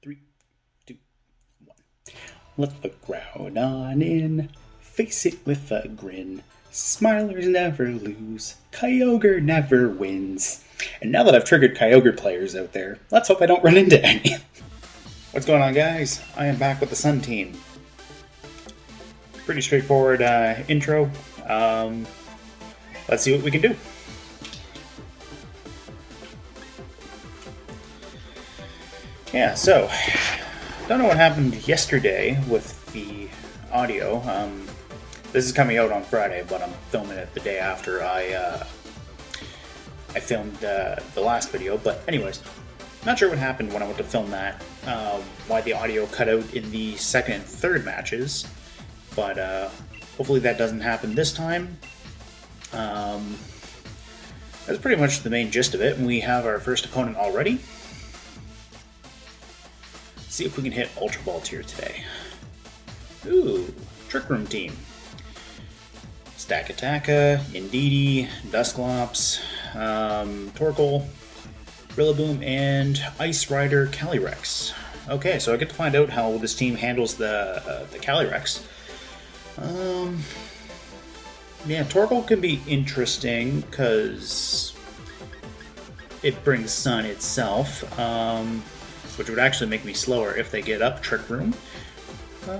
3, 2, 1. Let the Groudon in, face it with a grin. Smilers never lose, Kyogre never wins. And now that I've triggered Kyogre players out there, let's hope I don't run into any. What's going on, guys? I am back with the Sun team. Pretty straightforward intro. Let's see what we can do. Yeah, so, don't know what happened yesterday with the audio. This is coming out on Friday, but I'm filming it the day after I filmed the last video. But anyways, not sure what happened when I went to film that, why the audio cut out in the second and third matches, but hopefully that doesn't happen this time. That's pretty much the main gist of it, and we have our first opponent already. See if we can hit Ultra Balls here today. Ooh, Trick Room team. Stakataka, Indeedee, Dusclops, Torkoal, Rillaboom, and Ice Rider Calyrex. Okay, so I get to find out how this team handles the Calyrex. Yeah, Torkoal can be interesting because it brings Sun itself. Which would actually make me slower if they get up Trick Room. I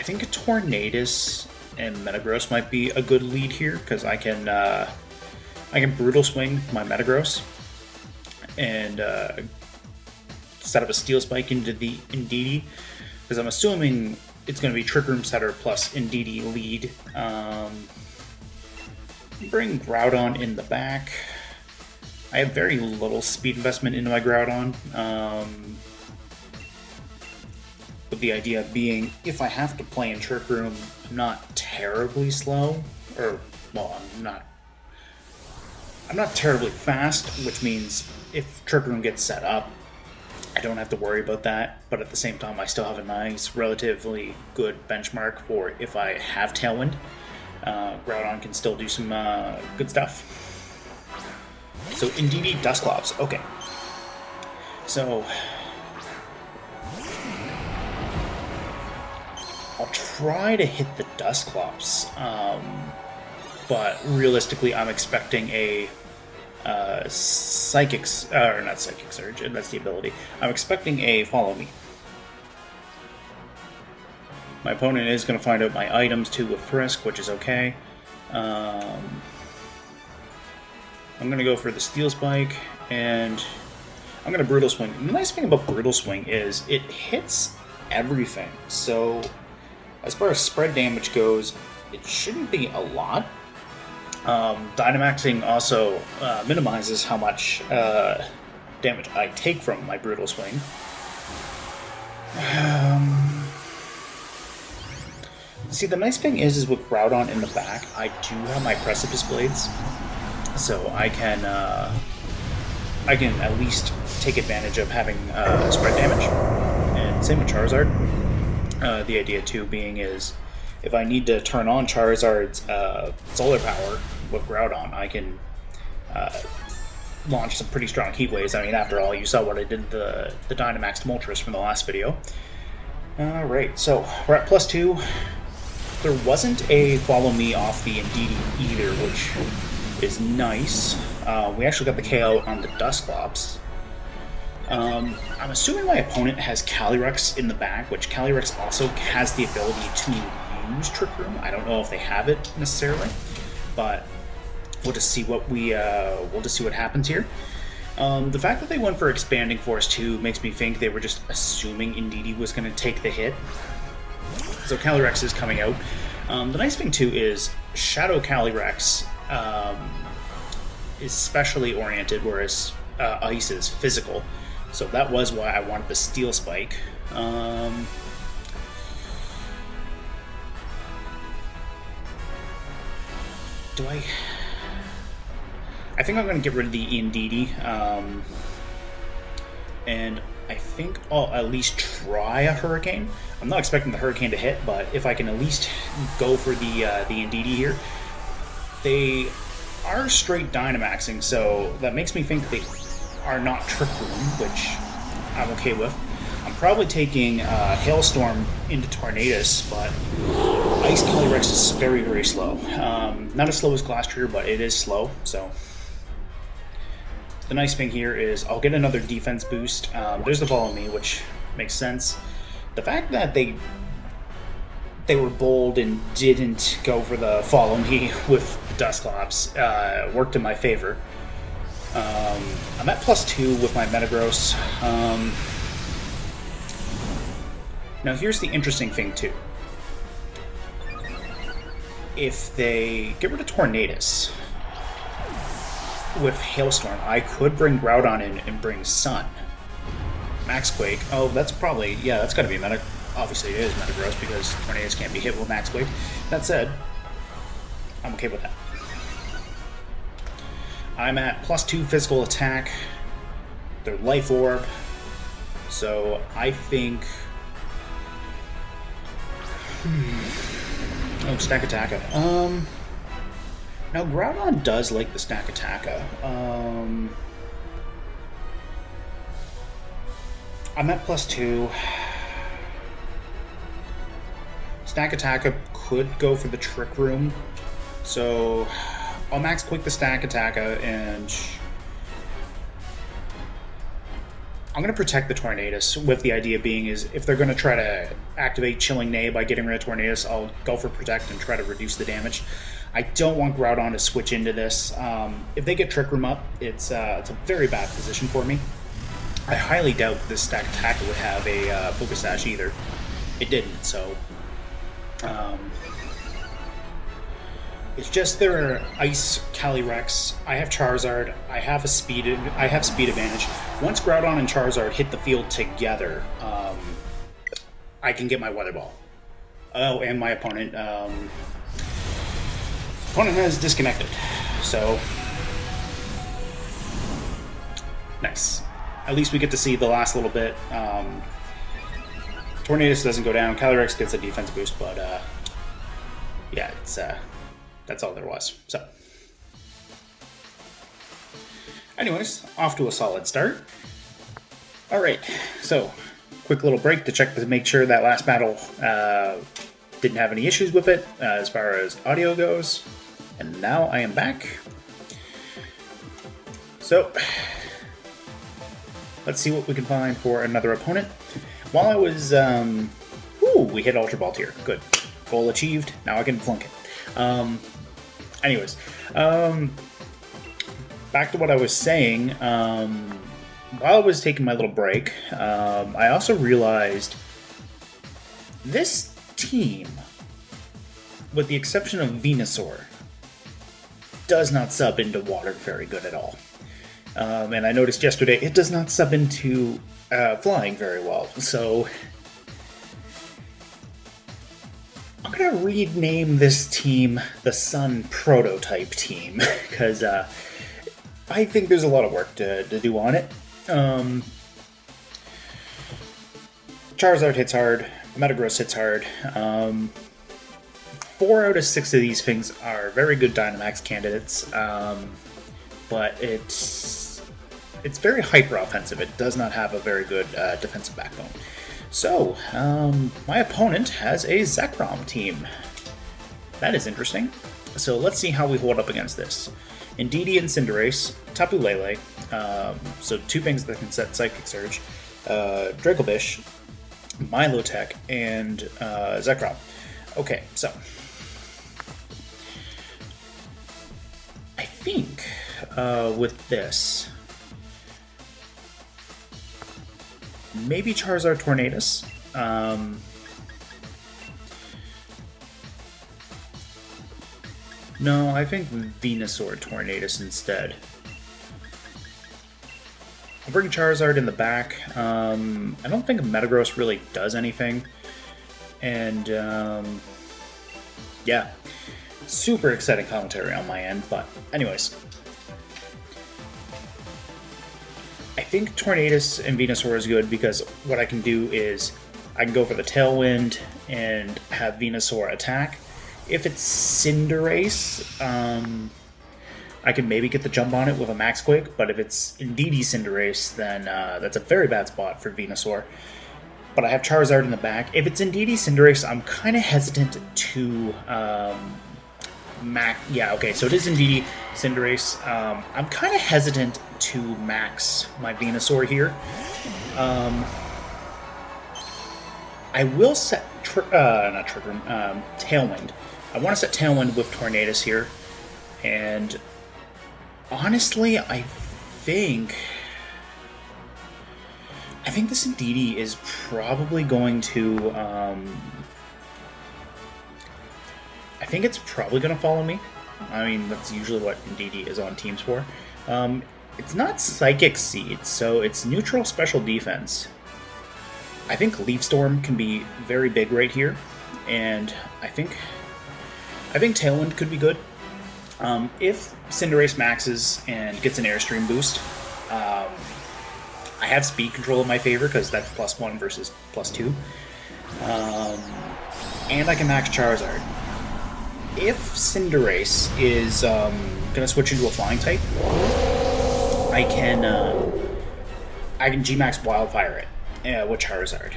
think a Tornadus and Metagross might be a good lead here because I can Brutal Swing my Metagross and set up a Steel Spike into the Indeedee because I'm assuming it's going to be Trick Room Setter plus Indeedee lead. Bring Groudon in the back. I have very little speed investment into my Groudon, with the idea being if I have to play in Trick Room, I'm not terribly slow, or, well, I'm not terribly fast, which means if Trick Room gets set up, I don't have to worry about that, but at the same time I still have a nice, relatively good benchmark for if I have Tailwind. Groudon can still do some good stuff. So, Indeedee, Dusclops. Okay. So, I'll try to hit the Dusclops, but realistically, I'm expecting a not Psychic Surge, and that's the ability. I'm expecting a Follow Me. My opponent is going to find out my items too with Frisk, which is okay. I'm going to go for the Steel Spike, and I'm going to Brutal Swing. And the nice thing about Brutal Swing is it hits everything. So, as far as spread damage goes, it shouldn't be a lot. Dynamaxing also minimizes how much damage I take from my Brutal Swing. See, the nice thing is with Groudon in the back, I do have my Precipice Blades. So I can at least take advantage of having spread damage, and same with Charizard. The idea too being is if I need to turn on Charizard's solar power with Groudon, I can launch some pretty strong Heat Waves. I mean, after all, you saw what I did the Dynamax to Moltres from the last video. Alright, so we're at +2. There wasn't a Follow Me off the Indeedee either, which is nice. We actually got the KO on the Dusclops. I'm assuming my opponent has Calyrex in the back, which Calyrex also has the ability to use Trick Room. I don't know if they have it necessarily, but we'll just see what happens here. The fact that they went for Expanding Force 2 makes me think they were just assuming Indeedee was going to take the hit. So Calyrex is coming out. The nice thing too is Shadow Calyrex is specially oriented, whereas Ice is physical. So that was why I wanted the Steel Spike. I think I'm going to get rid of the Indeedee, and I think I'll at least try a Hurricane. I'm not expecting the Hurricane to hit, but if I can at least go for the Indeedee here. They are straight Dynamaxing, so that makes me think they are not Trick Room, which I'm okay with. I'm probably taking Hailstorm into Tornadus, but Ice Calyrex is very, very slow. Not as slow as Glastrier, but it is slow, so... The nice thing here is I'll get another defense boost. There's the Follow Me, which makes sense. The fact that they were bold and didn't go for the Follow Me with Dusclops worked in my favor. I'm at +2 with my Metagross. Now here's the interesting thing too. If they get rid of Tornadus with Hailstorm, I could bring Groudon in and bring Sun. Max Quake. Oh, that's probably... Yeah, that's gotta be Meta... Obviously it is Metagross because Tornadus can't be hit with Max Quake. That said, I'm okay with that. I'm at +2 physical attack. They're Life Orb. So I think... Oh, Stack Attacka. Now Groudon does like the Stack Attacka. I'm at +2. Stack Attacka could go for the Trick Room. So I'll Max Quick the Stack Attacka and I'm going to protect the Tornadus, with the idea being is if they're going to try to activate Chilling Neigh by getting rid of Tornadus, I'll go for Protect and try to reduce the damage. I don't want Groudon to switch into this. If they get Trick Room up, it's a very bad position for me. I highly doubt this Stack Attacker would have a Focus Sash either. It didn't, so... it's just their Ice Calyrex. I have Charizard. I have speed advantage. Once Groudon and Charizard hit the field together, I can get my Weather Ball. Oh, and my opponent has disconnected. So nice. At least we get to see the last little bit. Tornadus doesn't go down. Calyrex gets a defense boost, but yeah, it's that's all there was. So, anyways, off to a solid start. All right, so quick little break to check to make sure that last battle didn't have any issues with it as far as audio goes. And now I am back. So, let's see what we can find for another opponent. While I was, we hit Ultra Ball tier. Good. Goal achieved. Now I can flunk it. Anyways, back to what I was saying. While I was taking my little break, I also realized this team, with the exception of Venusaur, does not sub into water very good at all. And I noticed yesterday it does not sub into flying very well. So I'm going to rename this team the Sun Prototype Team, because I think there's a lot of work to do on it. Charizard hits hard, Metagross hits hard. 4 out of 6 of these things are very good Dynamax candidates, but it's very hyper-offensive. It does not have a very good defensive backbone. So, my opponent has a Zekrom team. That is interesting. So let's see how we hold up against this. Indeedee and Cinderace, Tapu Lele, so 2 things that can set Psychic Surge, Dracovish, Milotech, and Zekrom. Okay, so I think with this, maybe Charizard Tornadus. No, I think Venusaur Tornadus instead. I'll bring Charizard in the back. I don't think Metagross really does anything. And, yeah. Super exciting commentary on my end, but anyways. I think Tornadus and Venusaur is good because what I can do is I can go for the Tailwind and have Venusaur attack. If it's Cinderace, I could maybe get the jump on it with a Max Quake, but if it's Indeedee Cinderace, then that's a very bad spot for Venusaur. But I have Charizard in the back. If it's Indeedee Cinderace, I'm kind of hesitant to yeah, okay, so it is Indeedee Cinderace. I'm kind of hesitant to max my Venusaur here. I will set not Trigger, Tailwind. I want to set Tailwind with Tornadus here, and honestly, I think this Indeedee is probably going to. I think it's probably going to follow me. I mean, that's usually what Indeedee is on teams for. It's not Psychic Seed, so it's neutral special defense. I think Leaf Storm can be very big right here, and I think Tailwind could be good. If Cinderace maxes and gets an Airstream boost, I have speed control in my favor because that's +1 versus +2. And I can max Charizard. If Cinderace is going to switch into a flying type, I can G-Max Wildfire it with Charizard.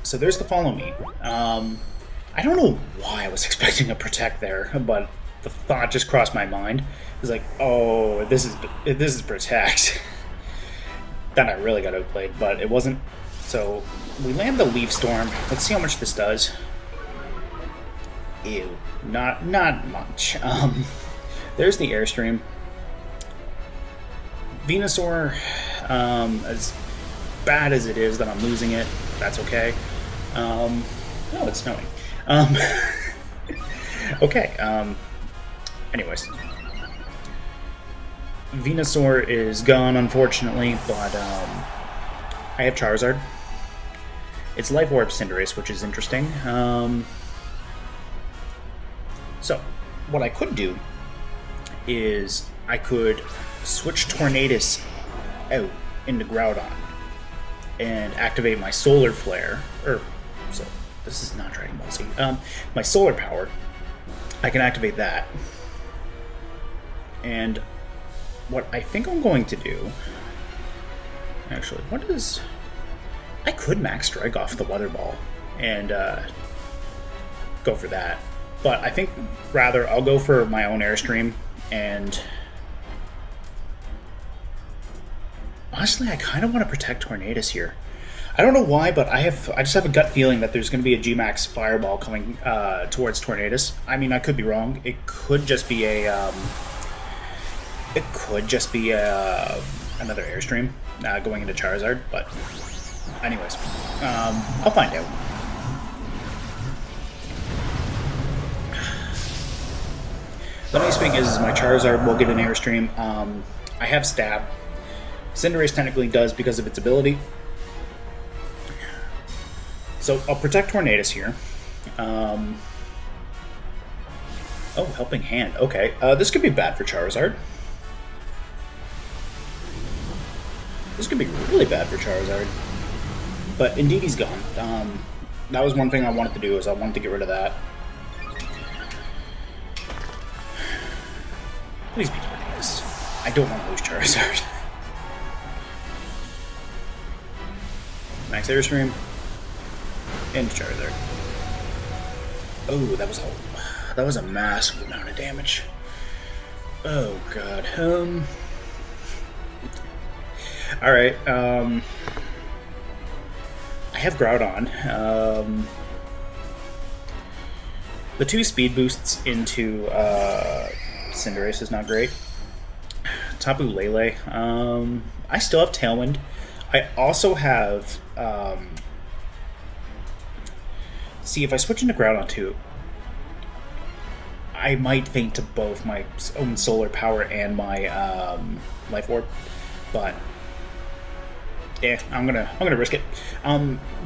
So there's the follow me. I don't know why I was expecting a Protect there, but the thought just crossed my mind. It was like, oh, this is Protect. Then I really got outplayed, but it wasn't. So we land the Leaf Storm. Let's see how much this does. Ew, not much. There's the Airstream. Venusaur, as bad as it is that I'm losing it, that's okay. Oh, it's snowing. Okay, anyways. Venusaur is gone, unfortunately, but I have Charizard. It's Life Orb Cinderace, which is interesting. So, what I could do is I could switch Tornadus out into Groudon and activate my Solar Flare, so this is not Dragon Ball Z. My Solar Power. I can activate that, and what I think I'm going to do. Actually, I could Max Strike off the Weather Ball and go for that. But I think rather I'll go for my own Airstream, and honestly, I kind of want to protect Tornadus here. I don't know why, but I just have a gut feeling that there's going to be a G-Max Fireball coming towards Tornadus. I mean, I could be wrong. It could just be another Airstream going into Charizard. But anyways, I'll find out. The nice thing is my Charizard will get an Airstream. I have Stab. Cinderace technically does because of its ability. So I'll protect Tornadus here. Oh, Helping Hand. Okay, this could be bad for Charizard. This could be really bad for Charizard. But Indeedee's gone. That was one thing I wanted to do, is I wanted to get rid of that. Please be Tornadus. I don't want to lose Charizard. Max Airstream. And Charizard. Oh, that was a massive amount of damage. Oh god. Alright, I have Groudon. The 2 speed boosts into Cinderace is not great. Tapu Lele. I still have Tailwind. I also have see, if I switch into Groudon too, I might faint to both my own Solar Power and my Life Orb, but yeah, I'm gonna risk it.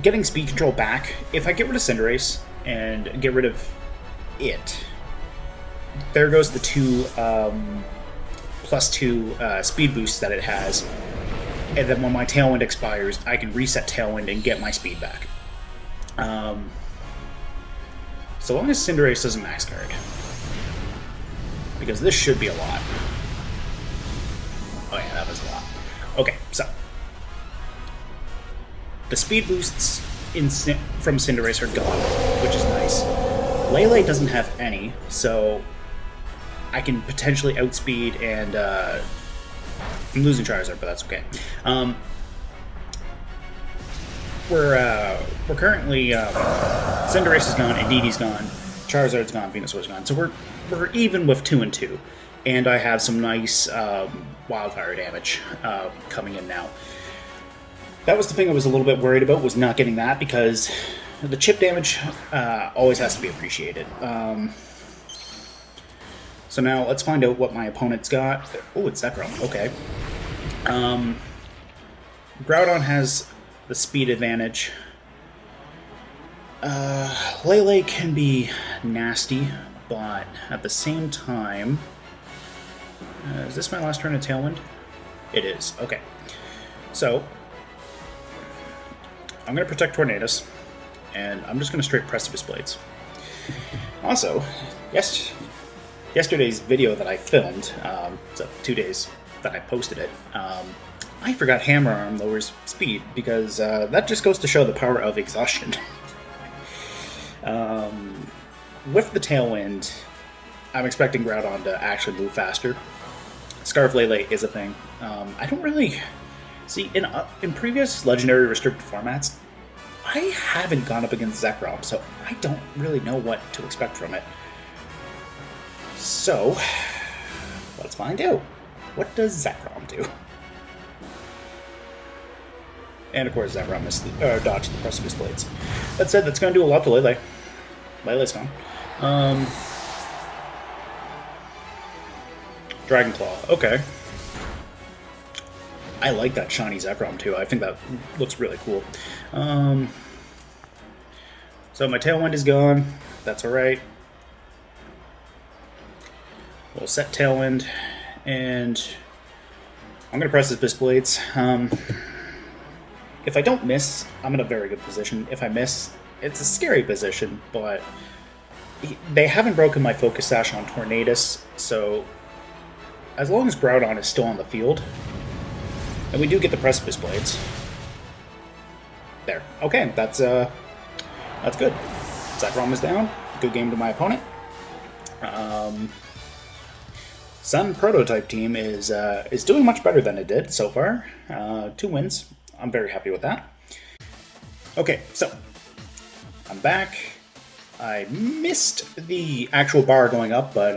Getting speed control back. If I get rid of Cinderace and get rid of it, there goes the 2 +2 speed boosts that it has, and then when my Tailwind expires, I can reset Tailwind and get my speed back. So long as Cinderace doesn't max guard. because this should be a lot. Oh yeah, that was a lot. Okay, so the speed boosts from Cinderace are gone, which is nice. Lele doesn't have any, so I can potentially outspeed and I'm losing Charizard, but that's okay. We're currently Cinderace is gone, Indeedee gone, Charizard's gone, Venusaur's gone. So we're even with 2 and 2, and I have some nice wildfire damage coming in now. That was the thing I was a little bit worried about, was not getting that, because the chip damage always has to be appreciated. So now let's find out what my opponent's got. Oh, it's Zekrom. Okay. Groudon has the speed advantage. Lele can be nasty, but at the same time... is this my last turn of Tailwind? It is. Okay. So, I'm going to protect Tornadus, and I'm just going to straight Precipice Blades. Also, yesterday's video that I filmed, so 2 days that I posted it, I forgot Hammer Arm lowers speed, because that just goes to show the power of exhaustion. With the Tailwind, I'm expecting Groudon to actually move faster. Scarf Lele is a thing. I don't really... See, in previous Legendary Restricted formats, I haven't gone up against Zekrom, so I don't really know what to expect from it. So, let's find out. What does Zekrom do? And of course, Zekrom dodged the Precipice Blades. That said, that's going to do a lot to Lele. Lele's gone. Dragon Claw. Okay. I like that shiny Zekrom too. I think that looks really cool. So my Tailwind is gone. That's alright. We'll set Tailwind, and I'm going to press his Precipice Blades. If I don't miss, I'm in a very good position. If I miss, it's a scary position, but they haven't broken my Focus Sash on Tornadus, so as long as Groudon is still on the field, and we do get the Precipice Blades. There. Okay, that's good. Zekrom is down. Good game to my opponent. Sun Prototype team is doing much better than it did so far. 2 wins. I'm very happy with that. Okay, so I'm back. I missed the actual bar going up, but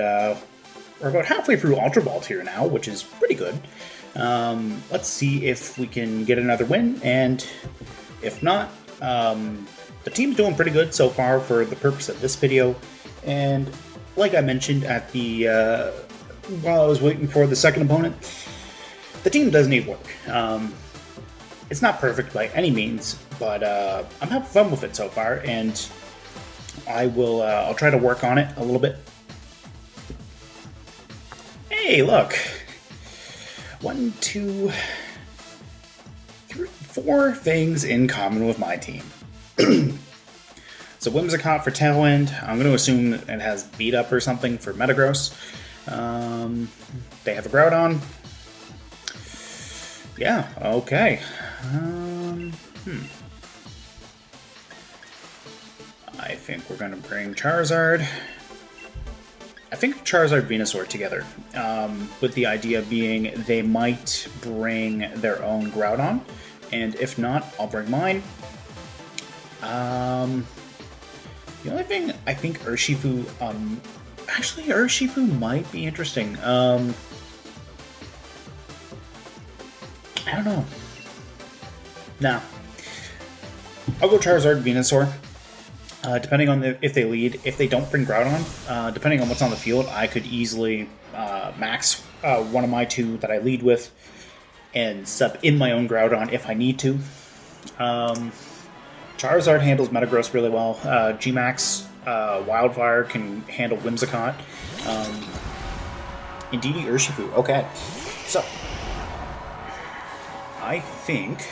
we're about halfway through Ultra Ball tier now, which is pretty good. Let's see if we can get another win, and if not, the team's doing pretty good so far for the purpose of this video. And like I mentioned at the while I was waiting for the second opponent, the team does need work. It's not perfect by any means, but I'm having fun with it so far, and I'll try to work on it a little bit. Hey, look! 1, 2, 3, 4 things in common with my team. So Whimsicott for Tailwind. I'm going to assume it has Beat Up or something for Metagross. They have a Groudon. Yeah, okay. I think we're going to bring Charizard. I think Charizard Venusaur together, with the idea being they might bring their own Groudon, and if not, I'll bring mine. The only thing, I think Urshifu, actually Urshifu might be interesting. I don't know. Nah. I'll go Charizard Venusaur. Depending on if they lead. If they don't bring Groudon, depending on what's on the field, I could easily max one of my 2 that I lead with and sub in my own Groudon if I need to. Charizard handles Metagross really well. G-Max Wildfire can handle Whimsicott. Indeedee Urshifu. Okay. So, I think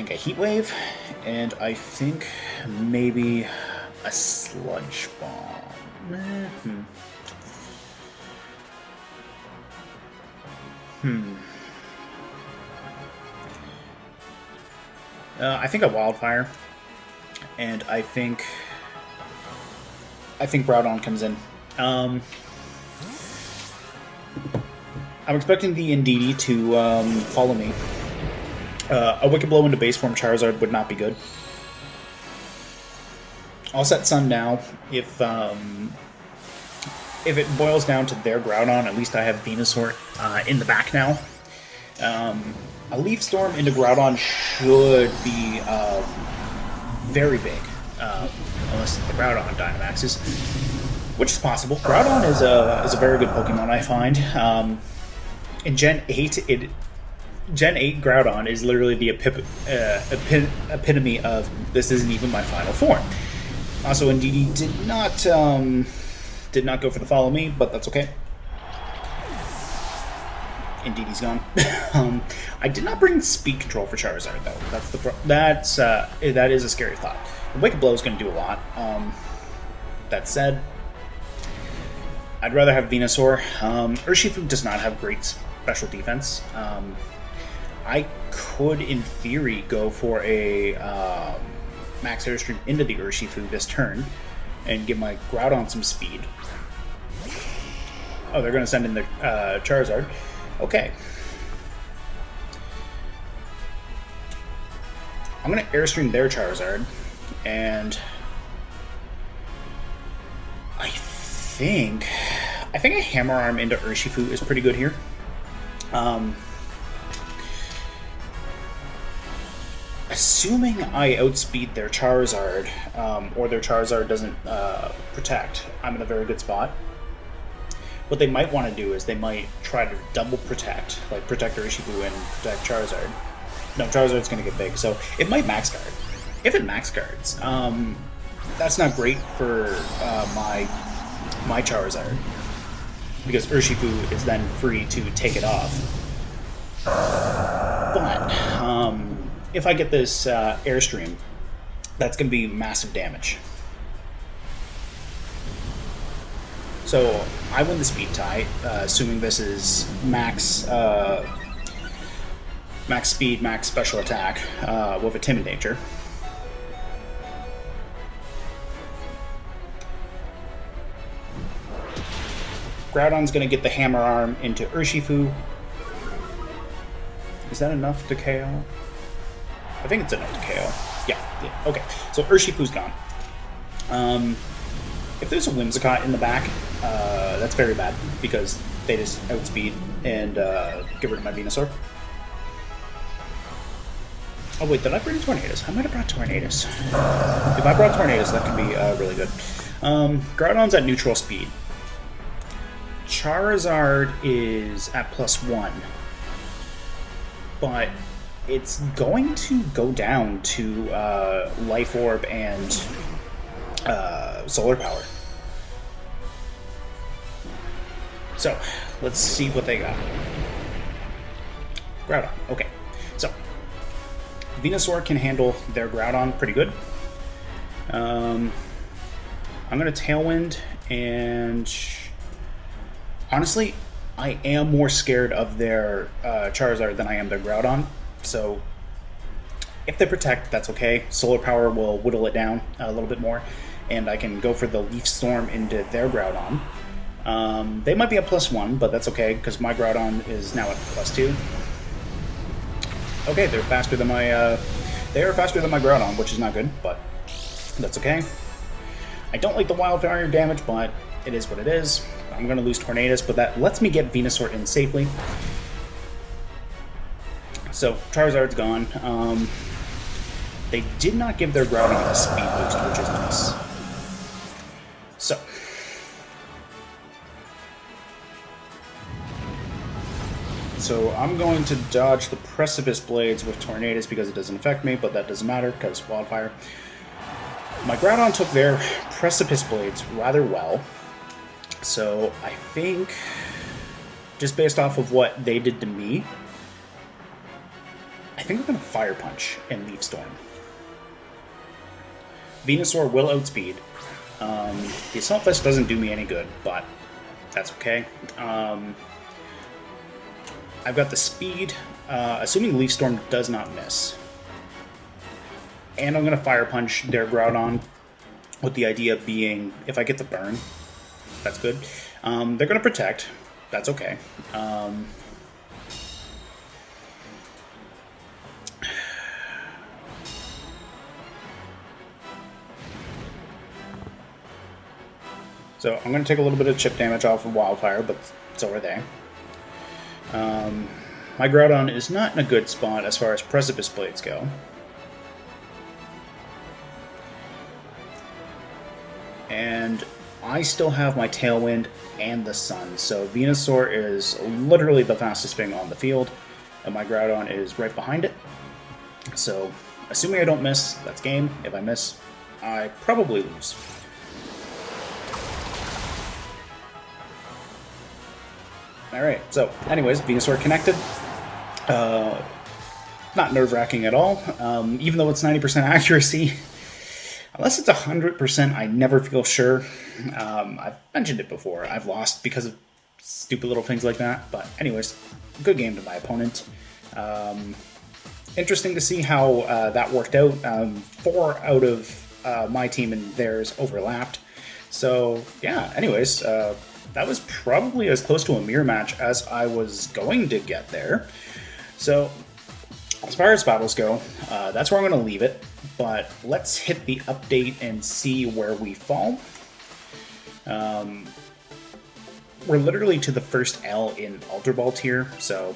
a Heat Wave, and I think maybe A Sludge Bomb. I think a Wildfire, and I think Groudon comes in. I'm expecting the Indeedee to follow me. A Wicked Blow into base form Charizard would not be good. I'll set Sun now. If it boils down to their Groudon, at least I have Venusaur in the back now. A Leaf Storm into Groudon should be very big, unless the Groudon Dynamaxes, which is possible. Groudon is a very good Pokemon, I find. In Gen 8, Gen 8 Groudon is literally the epitome of this isn't even my final form. Also, Indeedee did not go for the follow me, but that's okay. Indeedee's gone. I did not bring speed control for Charizard though. That is a scary thought. The Wicked Blow is going to do a lot. That said, I'd rather have Venusaur. Urshifu does not have great special defense. I could, in theory, go for a Max Airstream into the Urshifu this turn and give my Groudon some speed. Oh, they're going to send in the Charizard. Okay. I'm going to Airstream their Charizard, and I think a Hammer Arm into Urshifu is pretty good here. Assuming I outspeed their Charizard, or their Charizard doesn't protect, I'm in a very good spot. What they might want to do is they might try to double protect, like protect Urshifu and protect Charizard. No, Charizard's going to get big, so it might max guard. If it max guards, that's not great for my Charizard, because Urshifu is then free to take it off. But if I get this Airstream, that's going to be massive damage. So I win the speed tie, assuming this is max speed, max special attack with a Timid Nature. Groudon's going to get the Hammer Arm into Urshifu. Is that enough to KO? I think it's enough to KO. Yeah, okay. So Urshifu's gone. If there's a Whimsicott in the back, that's very bad, because they just outspeed and get rid of my Venusaur. Oh wait, did I bring Tornadus? I might have brought Tornadus. If I brought Tornadus, that could be really good. Groudon's at neutral speed. Charizard is at +1. But it's going to go down to Life Orb and Solar Power. So, let's see what they got. Groudon, okay. So, Venusaur can handle their Groudon pretty good. I'm going to Tailwind, and honestly, I am more scared of their Charizard than I am their Groudon. So, if they protect, that's okay. Solar Power will whittle it down a little bit more, and I can go for the Leaf Storm into their Groudon. They might be at +1, but that's okay, because my Groudon is now at +2. Okay, they're faster than my Groudon, which is not good, but that's okay. I don't like the Wildfire damage, but it is what it is. I'm going to lose Tornadus, but that lets me get Venusaur in safely. So, Charizard's gone. They did not give their Groudon a speed boost, which is nice. So I'm going to dodge the Precipice Blades with Tornadus because it doesn't affect me, but that doesn't matter because Wildfire. My Groudon took their Precipice Blades rather well. So I think, just based off of what they did to me, I think I'm going to Fire Punch and Leaf Storm. Venusaur will outspeed. The Assault Vest doesn't do me any good, but that's okay. I've got the speed, assuming Leaf Storm does not miss. And I'm going to Fire Punch their Groudon, with the idea being, if I get the burn, that's good. They're going to protect. That's okay. So I'm going to take a little bit of chip damage off of Wildfire, but so are they. My Groudon is not in a good spot as far as Precipice Blades go. And I still have my Tailwind and the Sun, so Venusaur is literally the fastest thing on the field, and my Groudon is right behind it. So, assuming I don't miss, that's game. If I miss, I probably lose. Alright, so anyways, Venusaur connected. Not nerve-wracking at all, even though it's 90% accuracy. Unless it's 100%, I never feel sure. I've mentioned it before. I've lost because of stupid little things like that. But anyways, good game to my opponent. Interesting to see how that worked out. 4 out of my team and theirs overlapped. So yeah, anyways, that was probably as close to a mirror match as I was going to get there. So as far as battles go, that's where I'm going to leave it. But let's hit the update and see where we fall. We're literally to the first L in Ultra Ball tier, so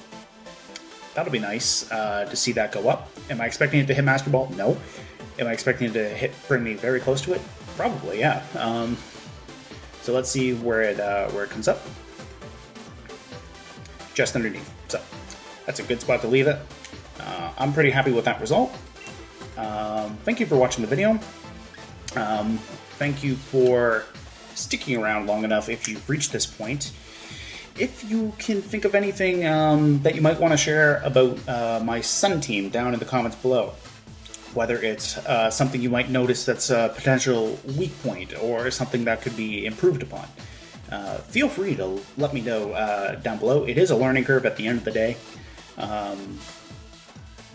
that'll be nice to see that go up. Am I expecting it to hit Master Ball? No. Am I expecting it to bring me very close to it? Probably, yeah. So let's see where it comes up. Just underneath. So that's a good spot to leave it. I'm pretty happy with that result. Thank you for watching the video. Thank you for sticking around long enough if you've reached this point. If you can think of anything that you might want to share about my Sun team down in the comments below, whether it's something you might notice that's a potential weak point or something that could be improved upon, feel free to let me know down below. It is a learning curve at the end of the day.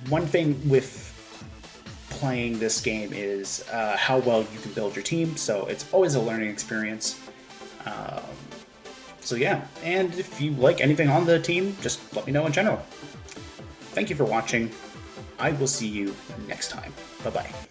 One thing with playing this game is how well you can build your team, so it's always a learning experience. So yeah, and if you like anything on the team, just let me know in general. Thank you for watching. I will see you next time. Bye-bye.